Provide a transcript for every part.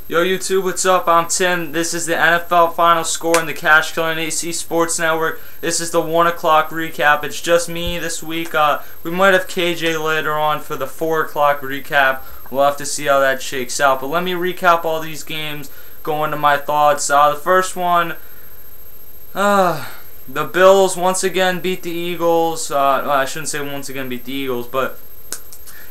Yo YouTube, what's up? I'm Tim. This is the NFL final score in the Cash Killer and AC Sports Network. This is the 1 o'clock recap. It's just me this week. We might have KJ later on for the 4 o'clock recap. We'll have to see how that shakes out. But let me recap all these games, go into my thoughts. The first one, the Bills once again beat the Eagles. Well, I shouldn't say once again beat the Eagles, but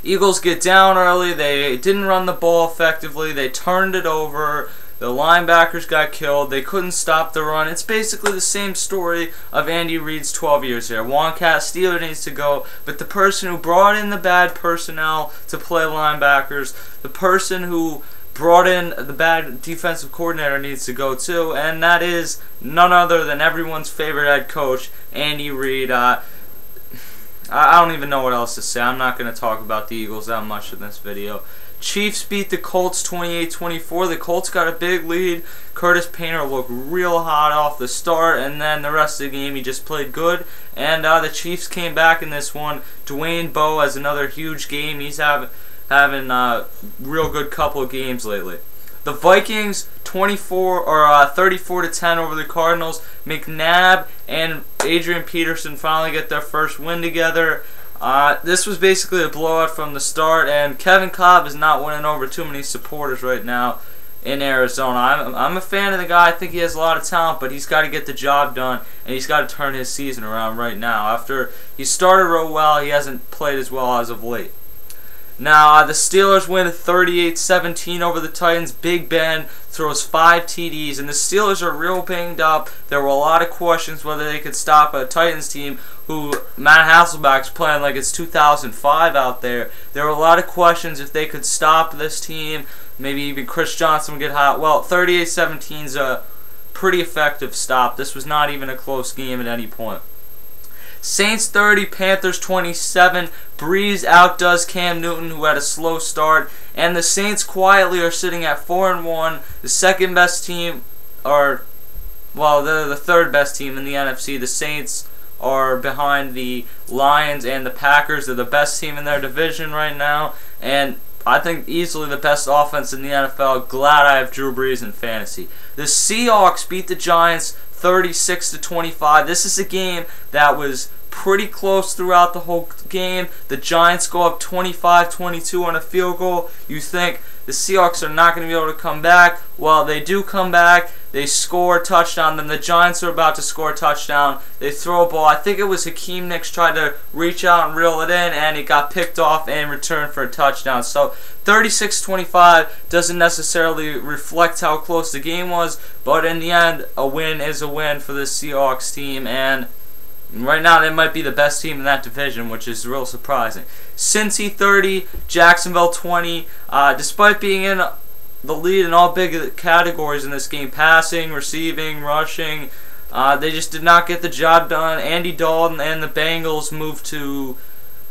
Eagles get down early. They didn't run the ball effectively. They turned it over. The linebackers got killed. They couldn't stop the run. It's basically the same story of Andy Reid's 12 years here. Juan Castillo needs to go, but the person who brought in the bad personnel to play linebackers, the person who brought in the bad defensive coordinator needs to go too, and that is none other than everyone's favorite head coach, Andy Reid. I don't even know what else to say. I'm not going to talk about the Eagles that much in this video. Chiefs beat the Colts 28-24. The Colts got a big lead. Curtis Painter looked real hot off the start, and then the rest of the game he just played good. And the Chiefs came back in this one. Dwayne Bowe has another huge game. He's having a real good couple of games lately. The Vikings 34-10 over the Cardinals. McNabb and Adrian Peterson finally get their first win together. This was basically a blowout from the start, and Kevin Kolb is not winning over too many supporters right now in Arizona. I'm a fan of the guy. I think he has a lot of talent, but he's got to get the job done, and he's got to turn his season around right now. After he started real well, he hasn't played as well as of late. Now, the Steelers win 38-17 over the Titans. Big Ben throws 5 TDs, and the Steelers are real banged up. There were a lot of questions whether they could stop a Titans team who Matt Hasselbeck's playing like it's 2005 out there. There were a lot of questions if they could stop this team. Maybe even Chris Johnson would get hot. Well, 38-17 is a pretty effective stop. This was not even a close game at any point. Saints 30, Panthers 27. Breeze outdoes Cam Newton, who had a slow start, and the Saints quietly are sitting at 4-1. The second best team, they're the third best team in the NFC. The Saints are behind the Lions and the Packers. They're the best team in their division right now, and I think easily the best offense in the NFL. Glad I have Drew Brees in fantasy. The Seahawks beat the Giants 36-25. This is a game that was pretty close throughout the whole game. The Giants go up 25-22 on a field goal. You think the Seahawks are not going to be able to come back. Well, they do come back. They score a touchdown. Then the Giants are about to score a touchdown. They throw a ball. I think it was Hakeem Nicks tried to reach out and reel it in, and it got picked off and returned for a touchdown. So 36-25 doesn't necessarily reflect how close the game was, but in the end, a win is a win for the Seahawks team, and right now they might be the best team in that division, which is real surprising. Cincy 30, Jacksonville 20. Despite being in the lead in all big categories in this game, passing, receiving, rushing, they just did not get the job done. Andy Dalton and the Bengals moved to,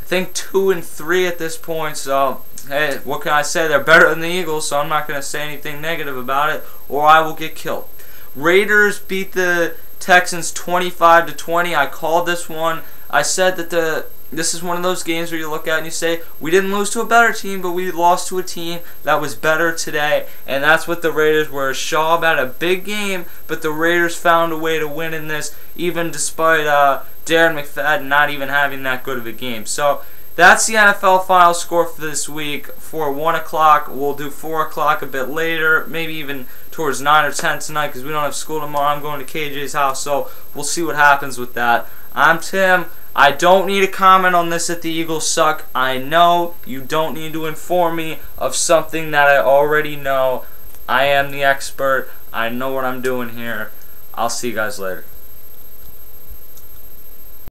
I think, 2-3 at this point. So, hey, what can I say? They're better than the Eagles, so I'm not going to say anything negative about it, or I will get killed. Raiders beat the Texans 25-20. I called this one. I said that this is one of those games where you look at and you say, we didn't lose to a better team, but we lost to a team that was better today. And that's what the Raiders were. Shaw had a big game, but the Raiders found a way to win in this, even despite Darren McFadden not even having that good of a game. So that's the NFL final score for this week. For 1 o'clock, we'll do 4 o'clock a bit later, maybe even towards 9 or 10 tonight, because we don't have school tomorrow. I'm going to KJ's house, so we'll see what happens with that. I'm Tim. I don't need to comment on this that the Eagles suck. I know you don't need to inform me of something that I already know. I am the expert. I know what I'm doing here. I'll see you guys later.